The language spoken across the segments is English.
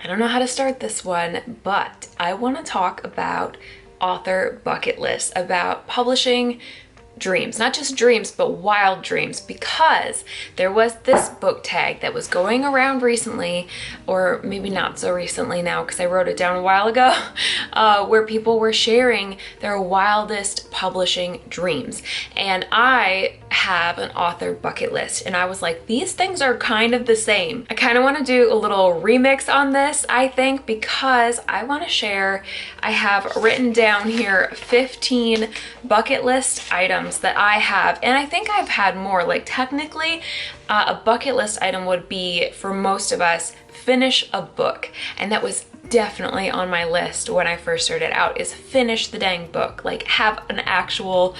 don't know how to start this one, but I want to talk about author bucket lists, about publishing dreams, not just dreams, but wild dreams, because there was this book tag that was going around recently, or maybe not so recently now because I wrote it down a while ago, where people were sharing their wildest publishing dreams. And I have an author bucket list, and I was like, these things are kind of the same. I kind of want to do a little remix on this, I think, because I want to share, I have written down here 15 bucket list items that I have, and I think I've had more. Like technically, a bucket list item would be, for most of us, finish a book, and that was definitely on my list when I first started out, is finish the dang book, like have an actual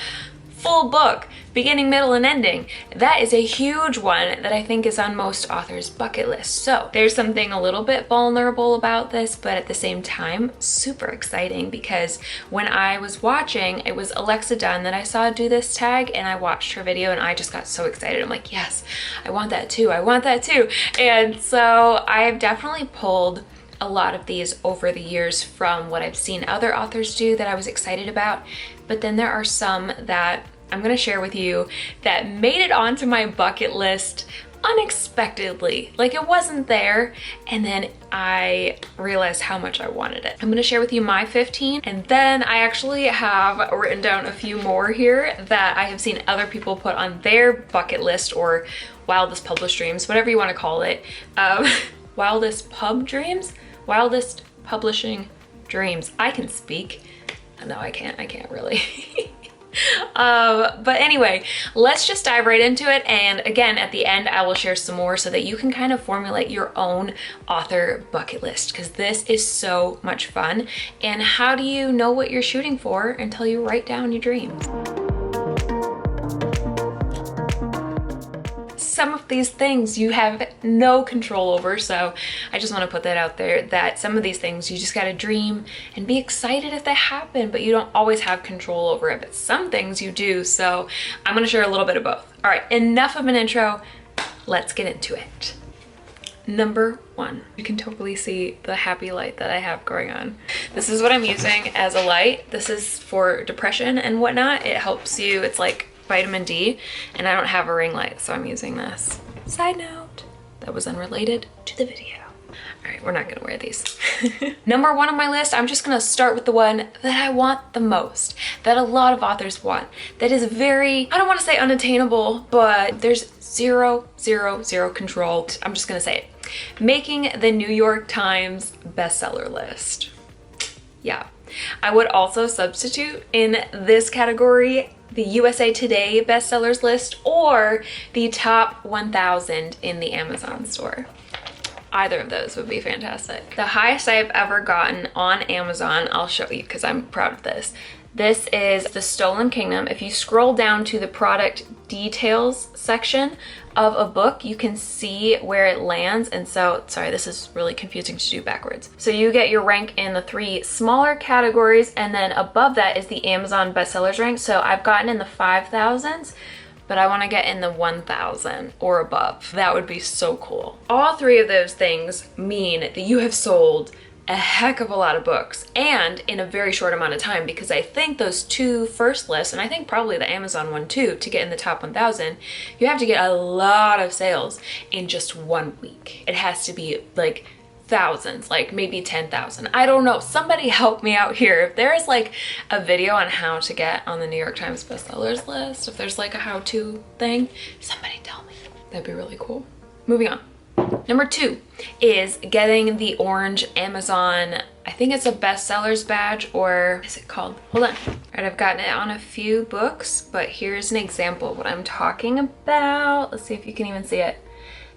full book, beginning, middle, and ending. That is a huge one that I think is on most authors' bucket lists. So there's something a little bit vulnerable about this, but at the same time, super exciting, because when I was watching, it was Alexa Dunn that I saw do this tag, and I watched her video and I just got so excited. I'm like, yes, I want that too. I want that too. And so I've definitely pulled a lot of these over the years from what I've seen other authors do that I was excited about. But then there are some that I'm gonna share with you that made it onto my bucket list unexpectedly. Like, it wasn't there, and then I realized how much I wanted it. I'm gonna share with you my 15, and then I actually have written down a few more here that I have seen other people put on their bucket list, or wildest published dreams, whatever you wanna call it. Wildest pub dreams? Wildest publishing dreams. I can speak. No, I can't really. But anyway, let's just dive right into it. And again, at the end, I will share some more so that you can kind of formulate your own author bucket list, because this is so much fun. And how do you know what you're shooting for until you write down your dreams? Some of these things you have no control over, so I just want to put that out there, that some of these things you just gotta dream and be excited if they happen, but you don't always have control over it. But some things you do, so I'm gonna share a little bit of both. All right, enough of an intro, let's get into it. Number 1, you can totally see the happy light that I have going on. This is what I'm using as a light. This is for depression and whatnot. It helps you, it's like vitamin D, and I don't have a ring light, so I'm using this. Side note, that was unrelated to the video. All right, we're not gonna wear these. Number 1 on my list, I'm just gonna start with the one that I want the most, that a lot of authors want, that is very, I don't wanna say unattainable, but there's zero control. I'm just gonna say it. Making the New York Times bestseller list. Yeah. I would also substitute in this category the USA Today bestsellers list, or the top 1,000 in the Amazon store. Either of those would be fantastic. The highest I've ever gotten on Amazon, I'll show you because I'm proud of this. This is The Stolen Kingdom. If you scroll down to the product details section of a book, you can see where it lands. And so, sorry, this is really confusing to do backwards. So you get your rank in the 3 smaller categories, and then above that is the Amazon bestsellers rank. So I've gotten in the 5,000s, but I want to get in the 1,000 or above. That would be so cool. All 3 of those things mean that you have sold a heck of a lot of books, and in a very short amount of time, because I think those 2 first lists, and I think probably the Amazon one too, to get in the top 1,000, you have to get a lot of sales in just 1 week. It has to be like thousands, like maybe 10,000. I don't know. Somebody help me out here. If there's like a video on how to get on the New York Times bestsellers list, if there's like a how-to thing, somebody tell me. That'd be really cool. Moving on. Number 2 is getting the orange Amazon, I think it's a bestsellers badge, or what is it called? Hold on. All right, I've gotten it on a few books, but here's an example of what I'm talking about. Let's see if you can even see it.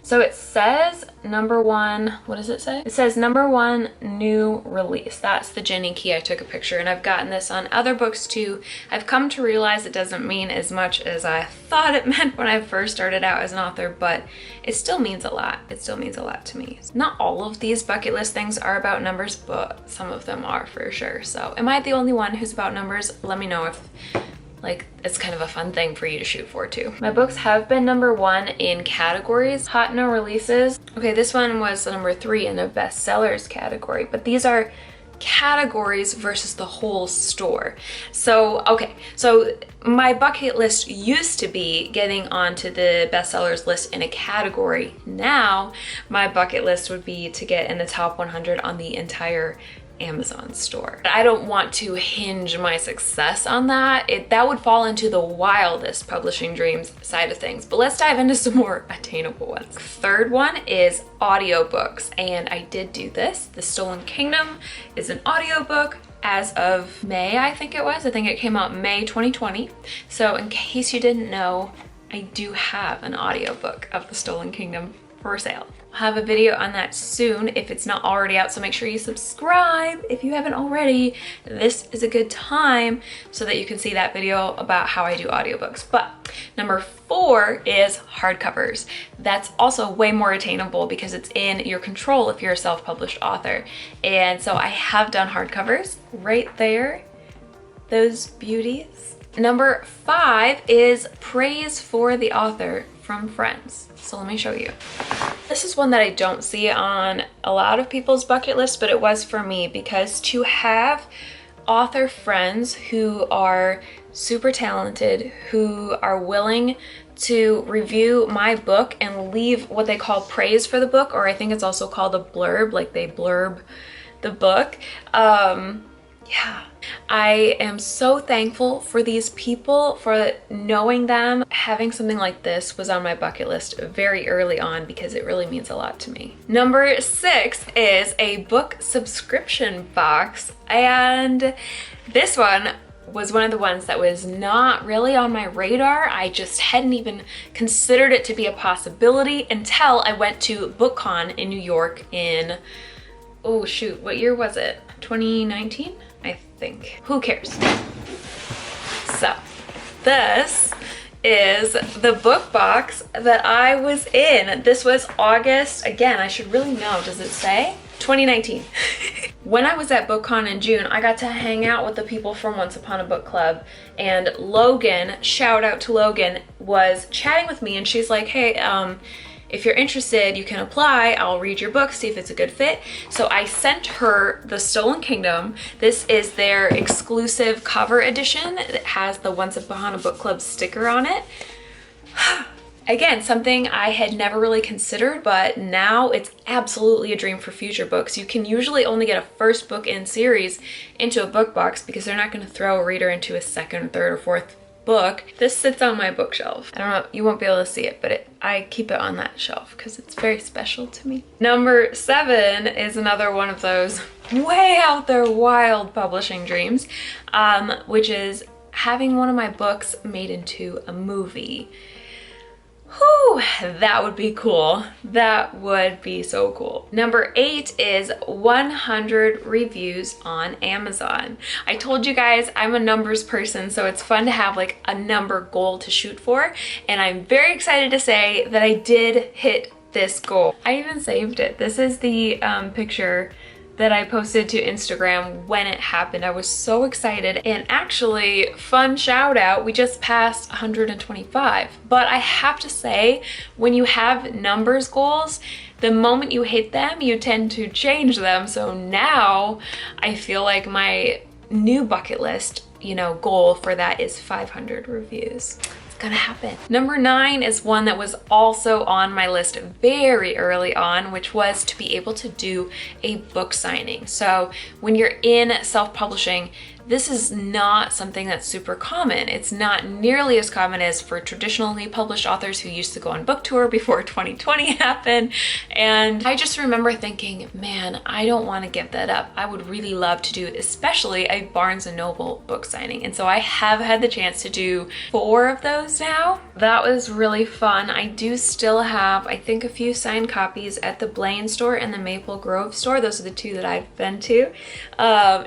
So it says number 1, what does it say? It says number 1 new release. That's the Jenny key. I took a picture, and I've gotten this on other books too. I've come to realize it doesn't mean as much as I thought it meant when I first started out as an author, but it still means a lot. It still means a lot to me. Not all of these bucket list things are about numbers, but some of them are for sure. So am I the only one who's about numbers? Let me know if like it's kind of a fun thing for you to shoot for too. My books have been #1 in categories. Hot no releases. Okay, this one was #3 in the bestsellers category, but these are categories versus the whole store. So, okay, so my bucket list used to be getting onto the bestsellers list in a category. Now, my bucket list would be to get in the top 100 on the entire Amazon store. I don't want to hinge my success on that. That would fall into the wildest publishing dreams side of things. But let's dive into some more attainable ones. Third one is audiobooks, and I did do this. The Stolen Kingdom is an audiobook as of May, I think it was. I think it came out May 2020. So in case you didn't know, I do have an audiobook of The Stolen Kingdom for sale. I'll have a video on that soon if it's not already out, so make sure you subscribe if you haven't already. This is a good time so that you can see that video about how I do audiobooks. But #4 is hardcovers. That's also way more attainable because it's in your control if you're a self-published author. And so I have done hardcovers right there, those beauties. #5 is praise for the author from friends. So let me show you. This is one that I don't see on a lot of people's bucket list, but it was for me, because to have author friends who are super talented, who are willing to review my book and leave what they call praise for the book, or I think it's also called a blurb, like they blurb the book. Yeah, I am so thankful for these people, for knowing them. Having something like this was on my bucket list very early on because it really means a lot to me. #6 is a book subscription box, and this one was one of the ones that was not really on my radar. I just hadn't even considered it to be a possibility until I went to BookCon in New York in, oh shoot, what year was it? 2019? I think. Who cares? So, this is the book box that I was in. This was August, again, I should really know, does it say? 2019. When I was at BookCon in June, I got to hang out with the people from Once Upon a Book Club, and Logan, shout out to Logan, was chatting with me, and she's like, hey, if you're interested, you can apply. I'll read your book, see if it's a good fit. So I sent her The Stolen Kingdom. This is their exclusive cover edition. It has the Once Upon a Book Club sticker on it. Again, something I had never really considered, but now it's absolutely a dream for future books. You can usually only get a first book in series into a book box because they're not going to throw a reader into a second, third, or fourth book. This sits on my bookshelf. I don't know, you won't be able to see it, but I keep it on that shelf because it's very special to me. #7 is another one of those way out there wild publishing dreams, which is having one of my books made into a movie. Whew, that would be cool. That would be so cool. #8 is 100 reviews on Amazon. I told you guys I'm a numbers person, so it's fun to have like a number goal to shoot for, and I'm very excited to say that I did hit this goal. I even saved it. This is the picture that I posted to Instagram when it happened. I was so excited, and actually, fun shout out, we just passed 125. But I have to say, when you have numbers goals, the moment you hit them, you tend to change them. So now I feel like my new bucket list, goal for that is 500 reviews. Gonna happen. #9 is one that was also on my list very early on, which was to be able to do a book signing. So when you're in self-publishing, this is not something that's super common. It's not nearly as common as for traditionally published authors who used to go on book tour before 2020 happened. And I just remember thinking, man, I don't want to give that up. I would really love to do, especially a Barnes & Noble book signing. And so I have had the chance to do 4 of those now. That was really fun. I do still have, I think, a few signed copies at the Blaine store and the Maple Grove store. Those are the 2 that I've been to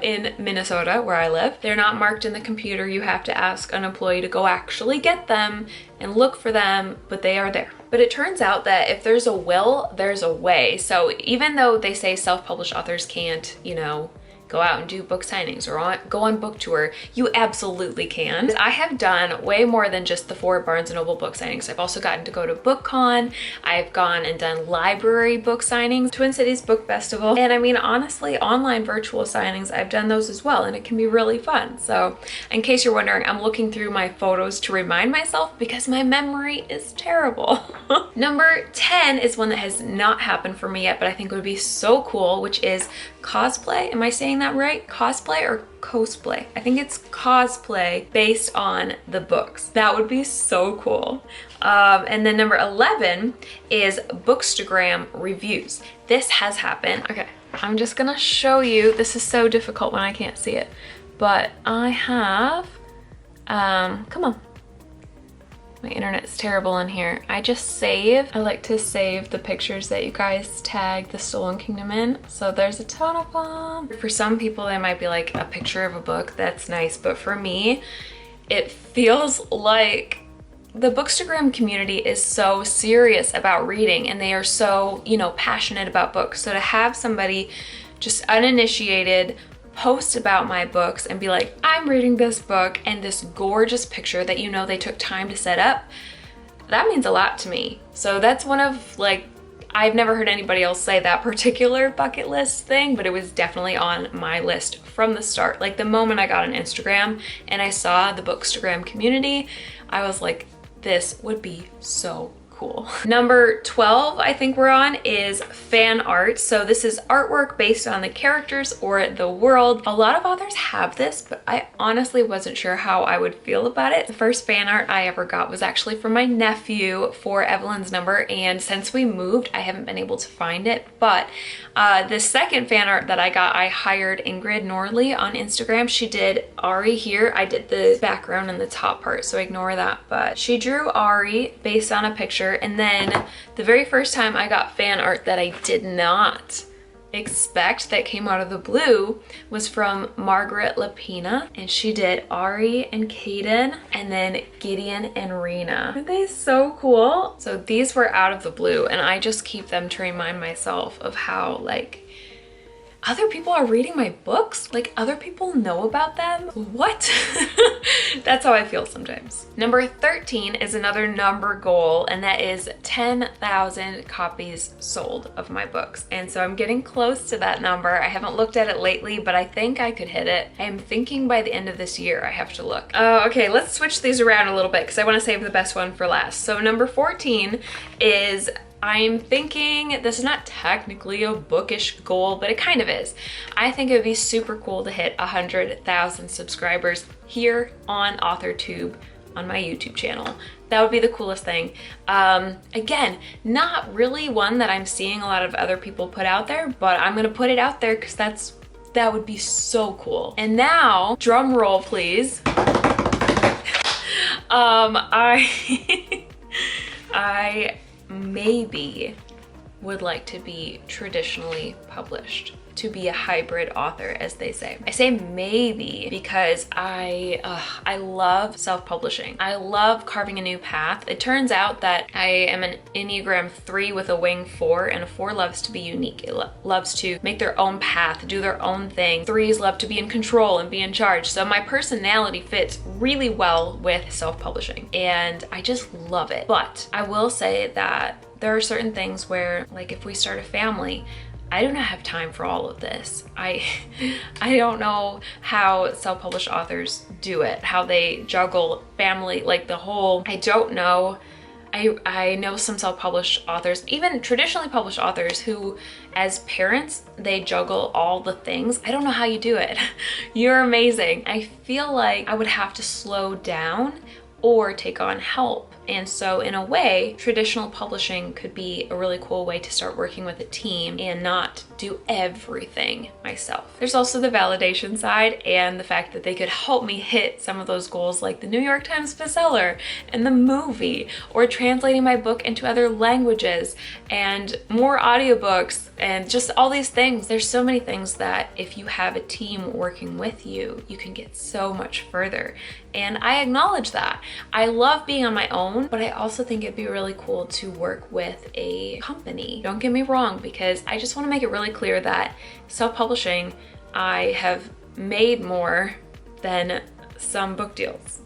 in Minnesota, where I live. They're not marked in the computer. You have to ask an employee to go actually get them and look for them, but they are there. But it turns out that if there's a will, there's a way. So even though they say self-published authors can't, go out and do book signings or go on book tour, you absolutely can. I have done way more than just the 4 Barnes & Noble book signings. I've also gotten to go to BookCon. I've gone and done library book signings, Twin Cities Book Festival, and I mean, honestly, online virtual signings, I've done those as well, and it can be really fun. So in case you're wondering, I'm looking through my photos to remind myself because my memory is terrible. Number 10 is one that has not happened for me yet, but I think would be so cool, which is cosplay. Am I saying that right? Cosplay or cosplay? I think it's cosplay based on the books. That would be so cool. And then number 11 is Bookstagram reviews. This has happened. Okay, I'm just gonna show you. This is so difficult when I can't see it, but I have, come on. My internet's terrible in here. I like to save the pictures that you guys tag the Stolen Kingdom in. So there's a ton of them. For some people, they might be like a picture of a book. That's nice. But for me, it feels like the Bookstagram community is so serious about reading and they are so, you know, passionate about books. So to have somebody just uninitiated post about my books and be like, I'm reading this book, and this gorgeous picture that you know they took time to set up, that means a lot to me. So that's one of, like, I've never heard anybody else say that particular bucket list thing, but it was definitely on my list from the start. Like the moment I got on Instagram and I saw the Bookstagram community, I was like, this would be so cool. Number 12, I think we're on, is fan art. So this is artwork based on the characters or the world. A lot of authors have this, but I honestly wasn't sure how I would feel about it. The first fan art I ever got was actually from my nephew for Evelyn's number, and since we moved, I haven't been able to find it. But the second fan art that I got, I hired Ingrid Norley on Instagram. She did Ari here. I did the background and the top part, so ignore that. But she drew Ari based on a picture. And then the very first time I got fan art that I did not expect that came out of the blue was from Margaret Lapina, and she did Ari and Caden and then Gideon and Rena. Aren't they so cool? So these were out of the blue, and I just keep them to remind myself of how, like, other people are reading my books? Like, other people know about them? What? That's how I feel sometimes. Number 13 is another number goal, and that is 10,000 copies sold of my books. And so I'm getting close to that number. I haven't looked at it lately, but I think I could hit it. I am thinking by the end of this year I have to look. Okay, let's switch these around a little bit because I want to save the best one for last. So number 14 is, I'm thinking, this is not technically a bookish goal, but it kind of is. I think it would be super cool to hit 100,000 subscribers here on Authortube on my YouTube channel. That would be the coolest thing. Again, not really one that I'm seeing a lot of other people put out there, but I'm gonna put it out there because that would be so cool. And now, drum roll please. I maybe would like to be traditionally published, to be a hybrid author, as they say. I say maybe because I love self-publishing. I love carving a new path. It turns out that I am an Enneagram 3 with a wing 4, and a 4 loves to be unique. It loves to make their own path, do their own thing. 3s love to be in control and be in charge. So my personality fits really well with self-publishing, and I just love it. But I will say that there are certain things where, like, if we start a family, I do not have time for all of this. I don't know how self-published authors do it, how they juggle family, like the whole, I don't know. I know some self-published authors, even traditionally published authors, who as parents, they juggle all the things. I don't know how you do it. You're amazing. I feel like I would have to slow down or take on help. And so in a way, traditional publishing could be a really cool way to start working with a team and not do everything myself. There's also the validation side and the fact that they could help me hit some of those goals, like the New York Times bestseller and the movie, or translating my book into other languages and more audiobooks and just all these things. There's so many things that if you have a team working with you, you can get so much further. And I acknowledge that. I love being on my own, but I also think it'd be really cool to work with a company. Don't get me wrong, because I just want to make it really clear that self-publishing, I have made more than some book deals.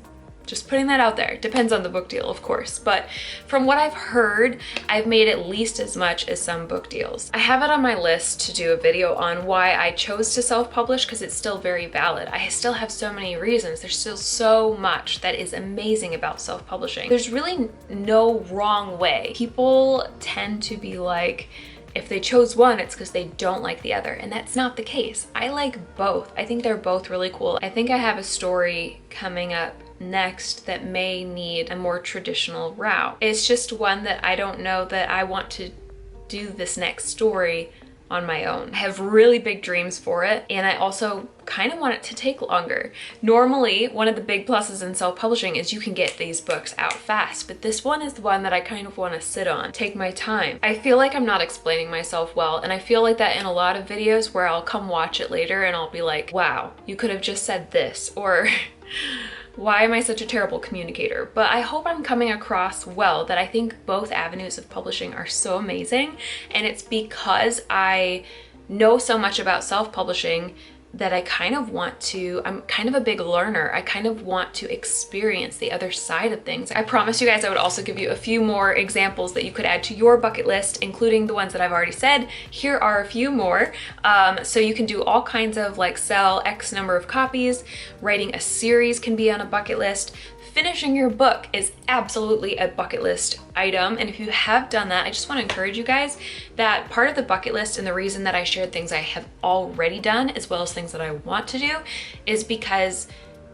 Just putting that out there. Depends on the book deal, of course. But from what I've heard, I've made at least as much as some book deals. I have it on my list to do a video on why I chose to self-publish, because it's still very valid. I still have so many reasons. There's still so much that is amazing about self-publishing. There's really no wrong way. People tend to be like, if they chose one, it's because they don't like the other. And that's not the case. I like both. I think they're both really cool. I think I have a story coming up next that may need a more traditional route. It's just one that I don't know that I want to do this next story on my own. I have really big dreams for it, and I also kind of want it to take longer. Normally, one of the big pluses in self-publishing is you can get these books out fast, but this one is the one that I kind of want to sit on, take my time. I feel like I'm not explaining myself well, and I feel like that in a lot of videos where I'll come watch it later and I'll be like, wow, you could have just said this, or why am I such a terrible communicator? But I hope I'm coming across well, that I think both avenues of publishing are so amazing, and it's because I know so much about self-publishing that I kind of want to, I'm kind of a big learner. I kind of want to experience the other side of things. I promised you guys I would also give you a few more examples that you could add to your bucket list, including the ones that I've already said. Here are a few more. So you can do all kinds of, like, sell X number of copies, writing a series can be on a bucket list, finishing your book is absolutely a bucket list item. And if you have done that, I just want to encourage you guys that part of the bucket list, and the reason that I shared things I have already done as well as things that I want to do, is because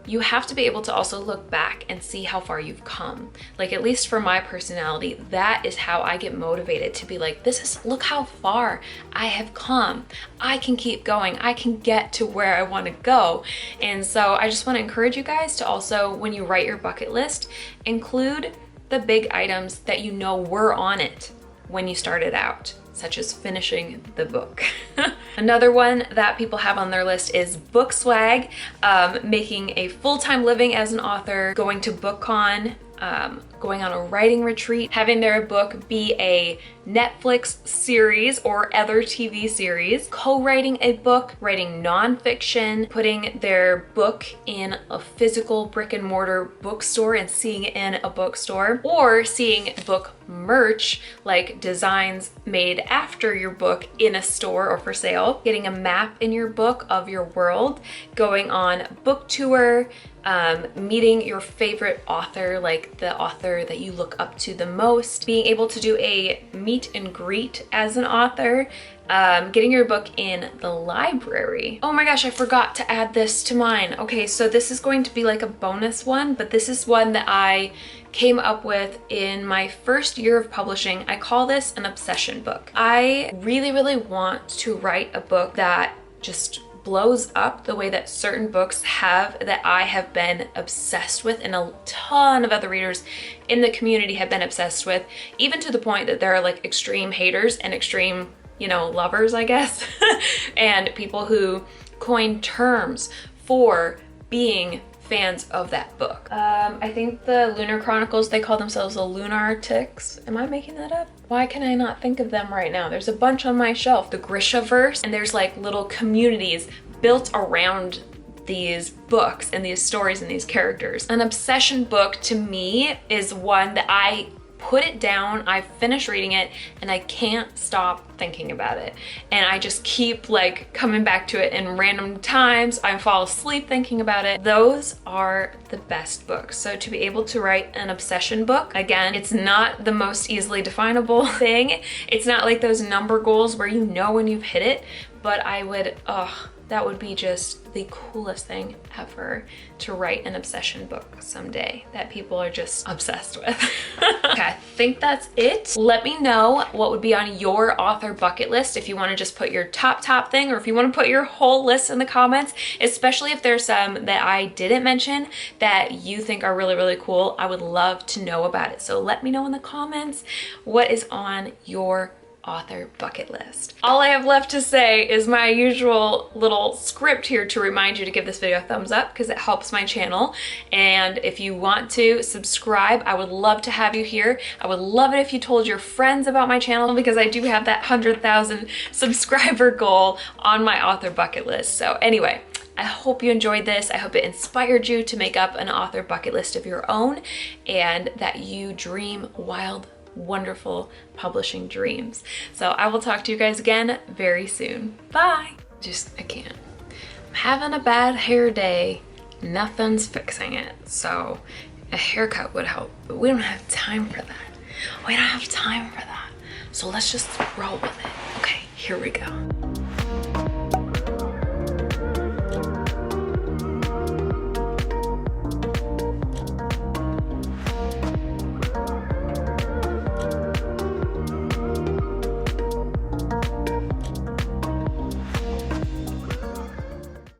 you have to be able to also look back and see how far you've come. Like, at least for my personality, that is how I get motivated to be like, look how far I have come. I can keep going. I can get to where I want to go. And so I just want to encourage you guys to also, when you write your bucket list, include the big items that you know were on it when you started out, such as finishing the book. Another one that people have on their list is book swag, making a full-time living as an author, going to BookCon, going on a writing retreat, having their book be a Netflix series or other TV series, co-writing a book, writing nonfiction, putting their book in a physical brick and mortar bookstore and seeing it in a bookstore, or seeing book merch, like designs made after your book in a store or for sale, getting a map in your book of your world, going on book tour, meeting your favorite author, like the author that you look up to the most, being able to do a meet and greet as an author, getting your book in the library. Oh my gosh, I forgot to add this to mine. Okay, so this is going to be like a bonus one, but this is one that I came up with in my first year of publishing. I call this an obsession book. I really, really want to write a book that just blows up the way that certain books have, that I have been obsessed with, and a ton of other readers in the community have been obsessed with, even to the point that there are like extreme haters and extreme, you know, lovers, I guess, and people who coin terms for being fans of that book. I think the Lunar Chronicles, they call themselves the Lunartics. Am I making that up? Why can I not think of them right now? There's a bunch on my shelf. The Grishaverse, and there's like little communities built around these books and these stories and these characters. An obsession book to me is one that I put it down, I finish reading it, and I can't stop thinking about it. And I just keep like coming back to it in random times. I fall asleep thinking about it. Those are the best books. So to be able to write an obsession book, again, it's not the most easily definable thing. It's not like those number goals where you know when you've hit it, but I would, that would be just the coolest thing ever, to write an obsession book someday that people are just obsessed with. Okay, I think that's it. Let me know what would be on your author bucket list, if you want to just put your top thing, or if you want to put your whole list in the comments, especially if there's some that I didn't mention that you think are really, really cool. I would love to know about it. So let me know in the comments what is on your author bucket list. All I have left to say is my usual little script here to remind you to give this video a thumbs up because it helps my channel. And if you want to subscribe, I would love to have you here. I would love it if you told your friends about my channel because I do have that 100,000 subscriber goal on my author bucket list. So anyway, I hope you enjoyed this. I hope it inspired you to make up an author bucket list of your own and that you dream wild, wonderful publishing dreams. So I will talk to you guys again very soon. Bye. I can't. I'm having a bad hair day. Nothing's fixing it. So a haircut would help, but we don't have time for that. We don't have time for that. So let's just roll with it. Okay, here we go.